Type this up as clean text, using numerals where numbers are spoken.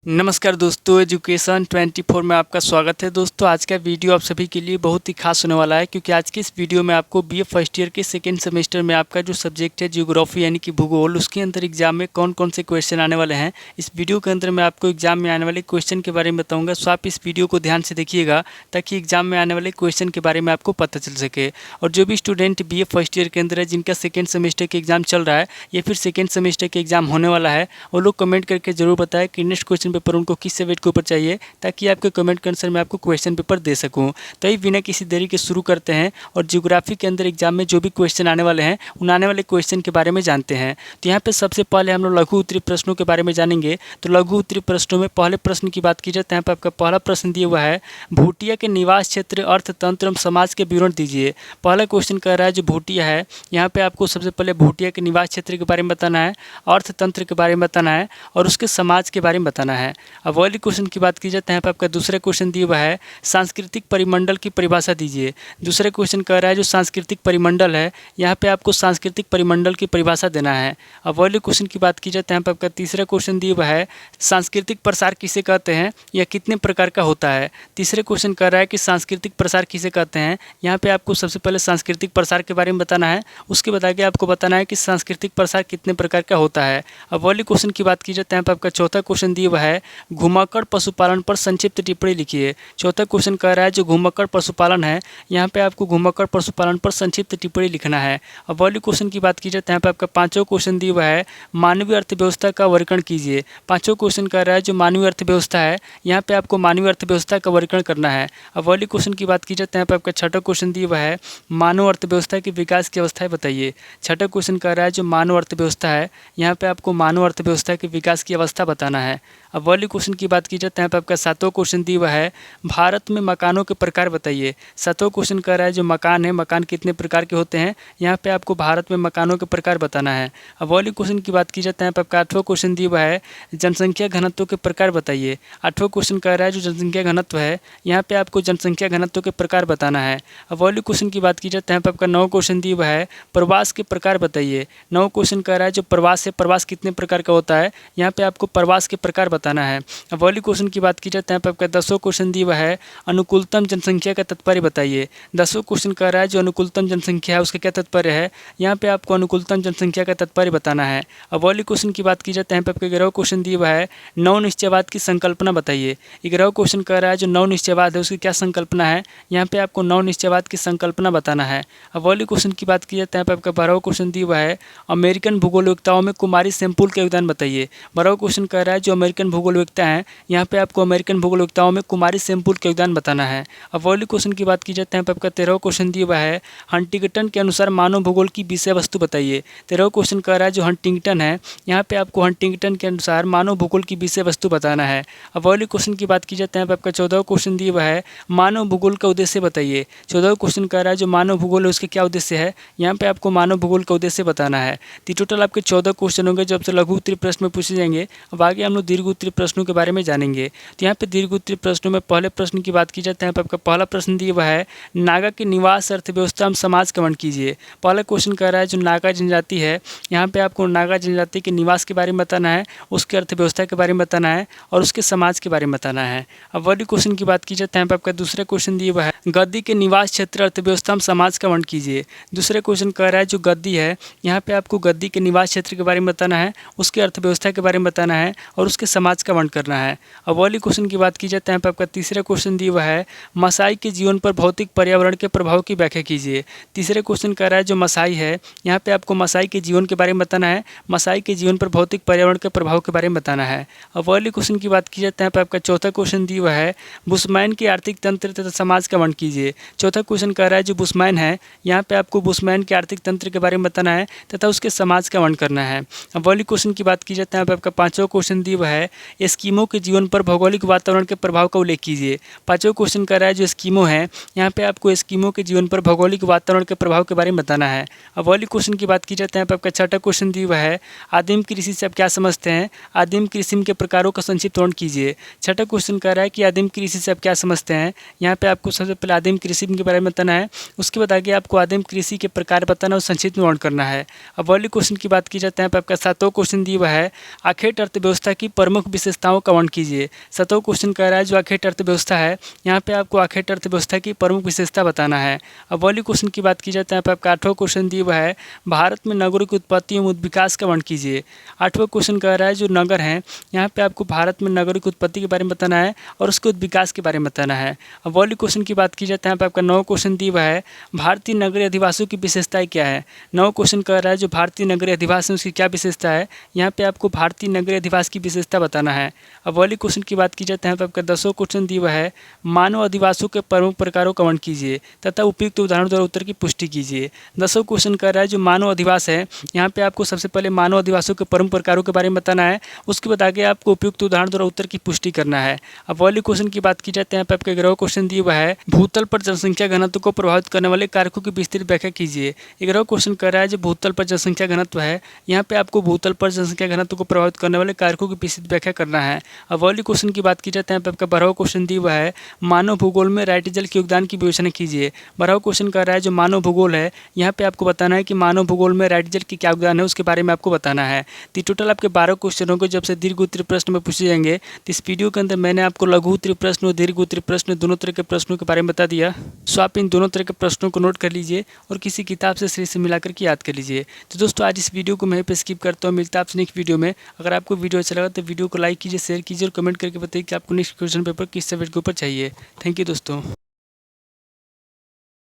नमस्कार दोस्तों, एजुकेशन 24 में आपका स्वागत है। दोस्तों, आज का वीडियो आप सभी के लिए बहुत ही खास होने वाला है, क्योंकि आज की इस वीडियो में आपको बीए फर्स्ट ईयर के सेकंड सेमेस्टर में आपका जो सब्जेक्ट है ज्योग्राफी यानी कि भूगोल, उसके अंदर एग्जाम में कौन कौन से क्वेश्चन आने वाले हैं, इस वीडियो के अंदर मैं आपको एग्जाम में आने वाले क्वेश्चन के बारे में बताऊँगा। सो आप इस वीडियो को ध्यान से देखिएगा ताकि एग्जाम में आने वाले क्वेश्चन के बारे में आपको पता चल सके। और जो भी स्टूडेंट बीए फर्स्ट ईयर के अंदर है, जिनका सेकेंड सेमेस्टर के एग्जाम चल रहा है या फिर सेकेंड सेमेस्टर के एग्जाम होने वाला है, वो लोग कमेंट करके जरूर बताएं कि नेक्स्ट क्वेश्चन पेपर उनको किस वेट के ऊपर चाहिए, ताकि आपके कमेंट के आंसर में आपको क्वेश्चन पेपर दे सकूं। तो ये बिना किसी देरी के शुरू करते हैं और ज्योग्राफी के अंदर एग्जाम में जो भी क्वेश्चन आने वाले हैं, उन आने वाले क्वेश्चन के बारे में जानते हैं। तो यहाँ पे सबसे पहले हम लोग लघु उत्तरीय प्रश्नों के बारे में जानेंगे। तो लघु उत्तरीय प्रश्नों में पहले प्रश्न की बात की जाए तो यहाँ पे आपका पहला प्रश्न दिया हुआ है, भूटिया के निवास क्षेत्र, अर्थतंत्र एवं समाज के विवरण दीजिए। पहला क्वेश्चन कह रहा है जो भूटिया है, यहाँ पे आपको सबसे पहले भूटिया के निवास क्षेत्र के बारे में बताना है, अर्थतंत्र के बारे में बताना है और उसके समाज के बारे में बताना है। अब अगले क्वेश्चन की बात की जाए तो यहाँ पे आपका दूसरा क्वेश्चन दिया हुआ है, सांस्कृतिक परिमंडल की परिभाषा दीजिए। दूसरा क्वेश्चन कह रहा है जो सांस्कृतिक परिमंडल है, यहाँ पे आपको सांस्कृतिक परिमंडल की परिभाषा देना है। अब अगले क्वेश्चन की बात की जाए तो यहाँ पे आपका तीसरा क्वेश्चन दिया हुआ है, सांस्कृतिक प्रसार किसे कहते हैं या कितने प्रकार का होता है। तीसरे क्वेश्चन कह रहा है कि सांस्कृतिक प्रसार किसे कहते हैं, यहाँ पे आपको सबसे पहले सांस्कृतिक प्रसार के बारे में बताना है, उसके बाद आगे आपको बताना है कि सांस्कृतिक प्रसार कितने प्रकार का होता है। अब अगले क्वेश्चन की बात की जाए तो यहाँ पे आपका चौथा क्वेश्चन दिया हुआ है, घुमाकर पशुपालन पर संक्षिप्त टिप्पणी लिखिए। चौथा क्वेश्चन कह रहा है जो घुमक्कड़ पशुपालन है, यहाँ पे आपको घुमक्कड़ पशुपालन पर संक्षिप्त टिप्पणी लिखना है। अब अगले क्वेश्चन की बात की जाए तो यहाँ पे आपका पांचवा क्वेश्चन दिया हुआ है, मानवीय अर्थव्यवस्था का वर्णन कीजिए। पांचवा क्वेश्चन कह रहा है जो मानवीय अर्थव्यवस्था है, यहाँ पे आपको मानवीय अर्थव्यवस्था का वर्णन करना है। अब अगले क्वेश्चन की बात की जाए तो यहाँ पे आपका छठा क्वेश्चन दिया हुआ है, मानव अर्थव्यवस्था के विकास की अवस्थाएं बताइए। छठा क्वेश्चन कह रहा है जो मानव अर्थव्यवस्था है, यहाँ पे आपको मानव अर्थव्यवस्था के विकास की अवस्था बताना है। अब अगले क्वेश्चन की बात की जाए तो यहाँ पे आपका सातवां क्वेश्चन दिया हुआ है, भारत में मकानों के प्रकार बताइए। सातवां क्वेश्चन कह रहा है जो मकान है, मकान कितने प्रकार के होते हैं, यहाँ पे आपको भारत में मकानों के प्रकार बताना है। अब अगले क्वेश्चन की बात की जाए तो यहाँ पे आपका आठवां क्वेश्चन दिया हुआ है, जनसंख्या घनत्व के प्रकार बताइए। आठवां क्वेश्चन कह रहा है जो जनसंख्या घनत्व है, यहाँ पे आपको जनसंख्या घनत्व के प्रकार बताना है। अब अगले क्वेश्चन की बात की जाए तो यहाँ पे आपका नौवां क्वेश्चन दिया हुआ है, प्रवास के प्रकार बताइए। नौवां क्वेश्चन कह रहा है जो प्रवास है, प्रवास कितने प्रकार का होता है, यहाँ पे आपको प्रवास के प्रकार बताना है। अब अगले क्वेश्चन की बात की जाए तो यहाँ पे आपका 10वां क्वेश्चन दिया हुआ है, अनुकूलतम जनसंख्या का तात्पर्य बताइए। 10वां क्वेश्चन कह रहा है जो अनुकूलतम जनसंख्या है उसका क्या तात्पर्य है, यहाँ पे आपको अनुकूलतम जनसंख्या का तात्पर्य बताना है। अब अगले क्वेश्चन की बात की जाए तो यहाँ पे आपका 11वां क्वेश्चन दिया हुआ है, नव निश्चयवाद की संकल्पना बताइए। 11वां क्वेश्चन कह रहा है जो नव निश्चयवाद है उसकी क्या संकल्पना है, यहाँ पे आपको नव निश्चयवाद की संकल्पना बताना है। अब अगले क्वेश्चन की बात की जाए तो यहाँ पे आपका 12वां क्वेश्चन दिया हुआ है, अमेरिकन भूगोलविद्ताओं में कुमारी सैंपुल का योगदान बताइए। 12वां क्वेश्चन कह रहा है जो अमेरिकन भूगोलविद्ता है, यहाँ पे आपको अमेरिकन भूगोलविद्ताओं में कुमारी सैंपुल का योगदान बताना है। अब अगले क्वेश्चन की बात की जाए तो यहाँ पे आपका 13वां क्वेश्चन दिया हुआ है, हंटिंगटन के अनुसार मानव भूगोल की विषय वस्तु बताइए। 13वां क्वेश्चन कह रहा है जो हंटिंगटन है, यहाँ पे आपको हंटिंगटन के अनुसार मानव भूगोल की विषय वस्तु बताना है। अब अगले क्वेश्चन की बात की जाए तो यहाँ पे आपका 14वां क्वेश्चन दिया हुआ है, मानव भूगोल का उद्देश्य बताइए। 14वां क्वेश्चन कह रहा है जो मानव भूगोल है उसके क्या उद्देश्य है, यहाँ पे आपको मानव भूगोल का उद्देश्य बताना है। तो टोटल आपके 14 क्वेश्चन होंगे जो आपसे लघु उत्तरीय प्रश्न में पूछे जाएंगे। अब आगे हम लोग दीर्घ उत्तरीय प्रश्नों के बारे में जानेंगे। तो यहाँ पे दीर्घ उत्तरीय प्रश्नों में पहले प्रश्न की बात की जाए तो यहाँ पे आपका पहला प्रश्न दिया हुआ है, नागा के निवास, अर्थव्यवस्था एवं समाज का वर्णन कीजिए। पहला क्वेश्चन कह रहा है जो नागा जनजाति है, यहाँ पे आपको नागा जनजाति के निवास के बारे में बताना है, उसके अर्थव्यवस्था के बारे में बताना है और उसके समाज के बारे में बताना है। अब अगले क्वेश्चन की बात की जाए तो यहाँ पे आपका दूसरा क्वेश्चन दिया हुआ है, गद्दी के निवास क्षेत्र, अर्थव्यवस्था एवं समाज का वर्णन कीजिए। दूसरा क्वेश्चन कह रहा है जो गद्दी है, यहाँ पे आपको गद्दी के निवास क्षेत्र के बारे में बताना है, उसके अर्थव्यवस्था के बारे में बताना है और उसके समाज का वर्णन करना है। अब अगले क्वेश्चन की बात की जाए तो यहाँ पे आपका तीसरा क्वेश्चन दिया हुआ है, मसाई के जीवन पर भौतिक पर्यावरण के प्रभाव की व्याख्या कीजिए। तीसरे क्वेश्चन कह रहा है जो मसाई है, यहाँ पे आपको मसाई के जीवन के बारे में बताना है, मसाई के जीवन पर भौतिक पर्यावरण के प्रभाव के बारे में बताना है। अब अगले क्वेश्चन की बात की जाए तो यहाँ पे आपका चौथा क्वेश्चन दिया हुआ है, बुशमैन के आर्थिक तंत्र तथा समाज का वर्णन कीजिए। चौथा क्वेश्चन कह रहा है जो बुशमैन है, यहाँ पे आपको बुशमैन के आर्थिक तंत्र के बारे में बताना है तथा उसके समाज का वर्णन करना है। अब अगले क्वेश्चन की बात की जाए तो यहाँ पे आपका पांचवा क्वेश्चन दिया हुआ है, एस्किमो के जीवन पर भौगोलिक वातावरण के प्रभाव का उल्लेख कीजिए। पांचवा क्वेश्चन कह रहा है जो एस्किमो है, यहाँ पे आपको एस्किमो के जीवन पर भौगोलिक वातावरण के प्रभाव के बारे में बताना है। अब अगले क्वेश्चन की बात की जाए तो यहाँ पे आपका छठा क्वेश्चन दिया हुआ है, आदिम कृषि से आप क्या समझते हैं, आदिम कृषि के प्रकारों का संक्षिप्त वर्णन कीजिए। छठा क्वेश्चन कह रहा है कि आदिम कृषि से आप क्या समझते हैं, यहाँ पे आपको सबसे पहले आदिम कृषि के बारे में बताना है, उसके बाद आगे आपको आदिम कृषि के प्रकार बताना और संक्षिप्त में वर्णन करना है। अब अगले क्वेश्चन की बात की जाए तो यहाँ पे आपका सातवां क्वेश्चन दिया हुआ है, आखेट अर्थव्यवस्था की प्रमुख की विशेषताओं का वर्णन कीजिए। 7वां क्वेश्चन कह रहा है जो आखेट अर्थव्यवस्था है, यहाँ पे आपको आखेट अर्थव्यवस्था की प्रमुख विशेषता बताना है। अब वाली क्वेश्चन की बात की जाए तो यहाँ पे आपका 8वां क्वेश्चन दिया हुआ है भारत में नगरों की उत्पत्ति एवं विकास का वर्णन कीजिए। 8वां क्वेश्चन कह रहा है जो नगर हैं, यहाँ पे आपको भारत में नगरों की उत्पत्ति के बारे में बताना है और उसके विकास के बारे में बताना है। अब वाली क्वेश्चन की बात की जाए तो यहाँ पे आपका 9वां क्वेश्चन दिया हुआ है भारतीय नगरीय अधिवासों की विशेषताएं क्या है। 9वां क्वेश्चन कह रहा है जो भारतीय नगरीय अधिवास है उसकी क्या विशेषता है, यहाँ पे आपको भारतीय नगरीय अधिवास की विशेषता बताना है। अब वाली क्वेश्चन की बात की जाए तो यहाँ पे आपका 10वां क्वेश्चन दिया हुआ है मानव अधिवासों के प्रमुख प्रकारों का वर्णन कीजिए तथा उपयुक्त उदाहरण द्वारा उत्तर की पुष्टि कीजिए। 10वां क्वेश्चन कर रहा है जो मानव अधिवास है, यहाँ पे आपको सबसे पहले मानव अधिवासों के प्रमुख प्रकारों के बारे में बताना है, उसके बाद आगे आपको उपयुक्त उदाहरण द्वारा उत्तर की पुष्टि करना है। अब वाली क्वेश्चन की बात की जाए तो यहाँ पे आपका 11वां क्वेश्चन दिया हुआ है भूतल पर जनसंख्या घनत्व को प्रभावित करने वाले कारकों की विस्तृत व्याख्या कीजिए। 11वां क्वेश्चन कर रहा है जो भूतल पर जनसंख्या घनत्व है, यहाँ पे आपको भूतल पर जनसंख्या घनत्व को प्रभावित करने वाले कारकों की विस्तृत व्याख्या करना है। अब वाली क्वेश्चन की बात की जाए तो यहाँ पे आपका 12वां क्वेश्चन दिया हुआ है मानव भूगोल में राइटिजल के योगदान की विवेचना कीजिए। 12वां क्वेश्चन कर रहा है जो मानव भूगोल है, यहाँ पे आपको बताना है कि मानव भूगोल में राइटिजल की क्या योगदान है उसके बारे में आपको बताना है। तो टोटल आपके 12 क्वेश्चनों को जब से दीर्घ उत्तरीय प्रश्न में पूछे जाएंगे तो इस वीडियो के अंदर मैंने आपको लघु उत्तरीय प्रश्न और दीर्घ उत्तरीय प्रश्न दोनों तरह के प्रश्नों के बारे में बता दिया। सो आप इन दोनों तरह के प्रश्नों को नोट कर लीजिए और किसी किताब से सही से मिलाकर के याद कर लीजिए। तो दोस्तों आज इस वीडियो को मैं पे स्किप करता हूँ, मिलता है आपसे नेक्स्ट वीडियो में। अगर आपको वीडियो अच्छा लगा तो वीडियो को लाइक कीजिए, शेयर कीजिए और कमेंट करके बताइए कि आपको नेक्स्ट क्वेश्चन पेपर किस सब्जेक्ट के ऊपर चाहिए। थैंक यू दोस्तों।